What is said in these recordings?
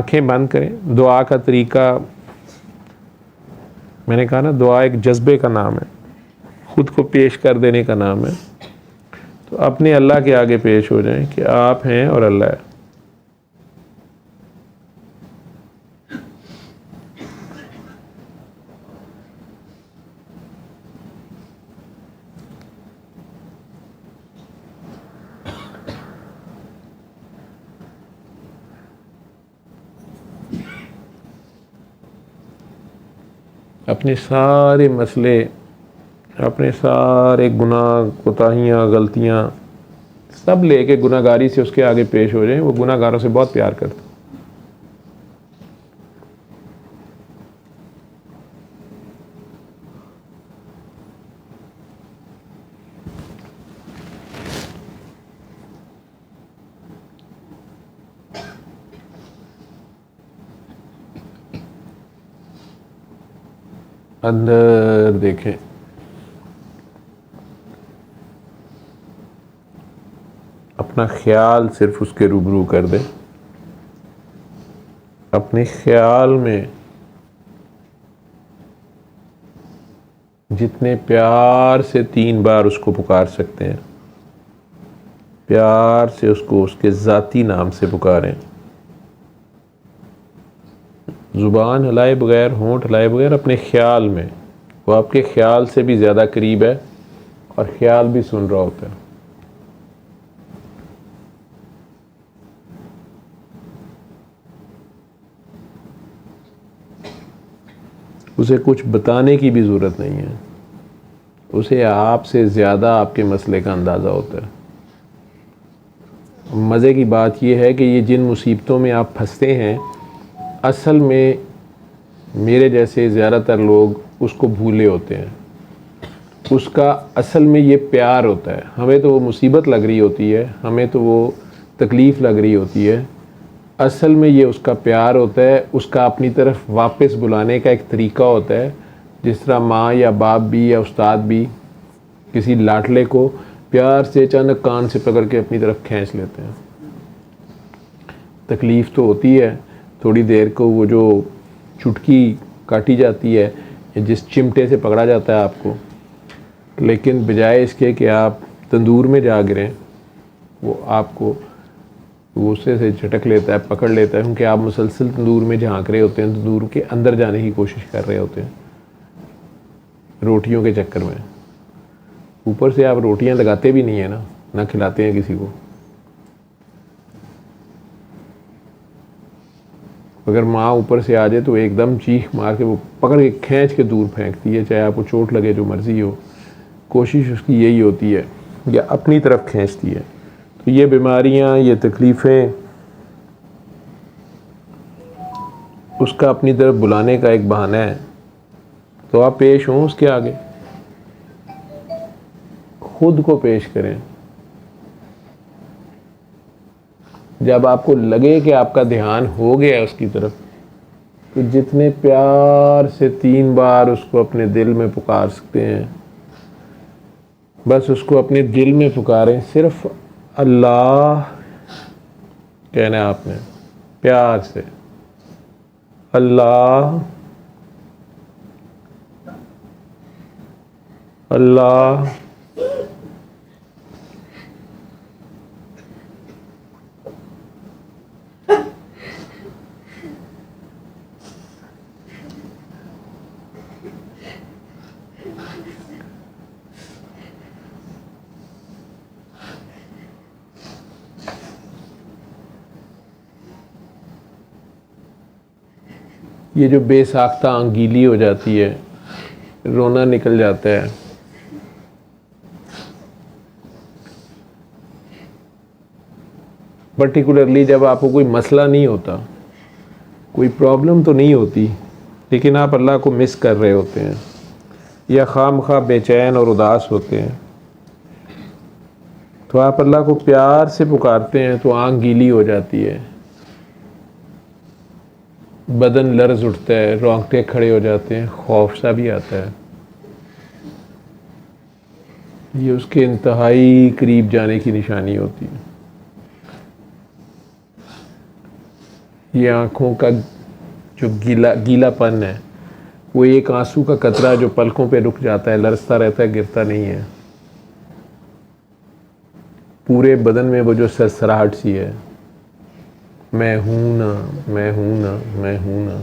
آنکھیں بند کریں. دعا کا طریقہ میں نے کہا نا، دعا ایک جذبے کا نام ہے، خود کو پیش کر دینے کا نام ہے. تو اپنے اللہ کے آگے پیش ہو جائیں کہ آپ ہیں اور اللہ ہے. اپنے سارے مسئلے، اپنے سارے گناہ، کوتاہیاں، غلطیاں سب لے کے گناہ گاری سے اس کے آگے پیش ہو جائیں. وہ گناہ گاروں سے بہت پیار کرتا. اندر دیکھیں، اپنا خیال صرف اس کے روبرو کر دیں. اپنے خیال میں جتنے پیار سے 3 بار اس کو پکار سکتے ہیں، پیار سے اس کو اس کے ذاتی نام سے پکاریں. زبان ہلائے بغیر، ہونٹ ہلائے بغیر، اپنے خیال میں. وہ آپ کے خیال سے بھی زیادہ قریب ہے اور خیال بھی سن رہا ہوتا ہے. اسے کچھ بتانے کی بھی ضرورت نہیں ہے، اسے آپ سے زیادہ آپ کے مسئلے کا اندازہ ہوتا ہے. مزے کی بات یہ ہے کہ یہ جن مصیبتوں میں آپ پھنستے ہیں، اصل میں میرے جیسے زیادہ تر لوگ اس کو بھولے ہوتے ہیں. اس کا اصل میں یہ پیار ہوتا ہے. ہمیں تو وہ مصیبت لگ رہی ہوتی ہے، ہمیں تو وہ تکلیف لگ رہی ہوتی ہے. اصل میں یہ اس کا پیار ہوتا ہے، اس کا اپنی طرف واپس بلانے کا ایک طریقہ ہوتا ہے. جس طرح ماں یا باپ بھی یا استاد بھی کسی لاڈلے کو پیار سے اچانک کان سے پکڑ کے اپنی طرف کھینچ لیتے ہیں. تکلیف تو ہوتی ہے تھوڑی دیر کو، وہ جو چٹکی کاٹی جاتی ہے یا جس چمٹے سے پکڑا جاتا ہے آپ کو، لیکن بجائے اس کے کہ آپ تندور میں جا گریں، وہ آپ کو غصے سے جھٹک لیتا ہے، پکڑ لیتا ہے، کیونکہ آپ مسلسل تندور میں جھانک رہے ہوتے ہیں، تندور کے اندر جانے کی کوشش کر رہے ہوتے ہیں روٹیوں کے چکر میں. اوپر سے آپ روٹیاں لگاتے بھی نہیں ہیں نا، نہ کھلاتے ہیں کسی کو. اگر ماں اوپر سے آ جائے تو ایک دم چیخ مار کے وہ پکڑ کے کھینچ کے دور پھینکتی ہے، چاہے آپ کو چوٹ لگے، جو مرضی ہو. کوشش اس کی یہی ہوتی ہے، یا اپنی طرف کھینچتی ہے. تو یہ بیماریاں، یہ تکلیفیں اس کا اپنی طرف بلانے کا ایک بہانہ ہے. تو آپ پیش ہوں اس کے آگے، خود کو پیش کریں. جب آپ کو لگے کہ آپ کا دھیان ہو گیا اس کی طرف، تو جتنے پیار سے 3 بار اس کو اپنے دل میں پکار سکتے ہیں، بس اس کو اپنے دل میں پکاریں. صرف اللہ کہنا ہے آپ نے، پیار سے. اللہ، اللہ. یہ جو بے ساختہ آنکھ گیلی ہو جاتی ہے، رونا نکل جاتا ہے، پرٹیکولرلی جب آپ کو کوئی مسئلہ نہیں ہوتا، کوئی پرابلم تو نہیں ہوتی، لیکن آپ اللہ کو مس کر رہے ہوتے ہیں یا خواہ مخواہ بے چین اور اداس ہوتے ہیں، تو آپ اللہ کو پیار سے پکارتے ہیں تو آنکھ گیلی ہو جاتی ہے، بدن لرز اٹھتا ہے، رونگٹے کھڑے ہو جاتے ہیں، خوف سا بھی آتا ہے. یہ اس کے انتہائی قریب جانے کی نشانی ہوتی ہے. یہ آنکھوں کا جو گیلا پن ہے وہ ایک آنسو کا قطرہ جو پلکوں پہ رک جاتا ہے، لرزتا رہتا ہے، گرتا نہیں ہے. پورے بدن میں وہ جو سرسراہٹ سی ہے، میں ہوں نا، میں ہوں نا، میں ہوں نا.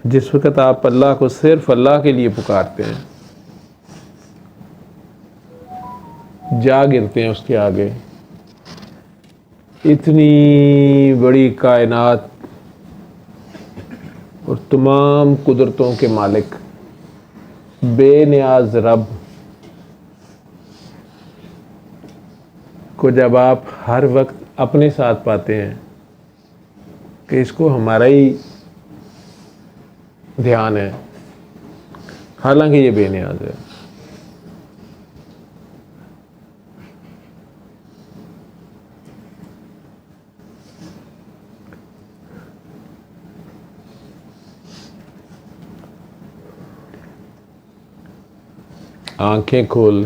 جس وقت آپ اللہ کو صرف اللہ کے لیے پکارتے ہیں، جا گرتے ہیں اس کے آگے. اتنی بڑی کائنات اور تمام قدرتوں کے مالک، بے نیاز رب کو جب آپ ہر وقت اپنے ساتھ پاتے ہیں کہ اس کو ہمارا ہی دھیان ہے، حالانکہ یہ بے نیاز ہے. آنکھیں کھول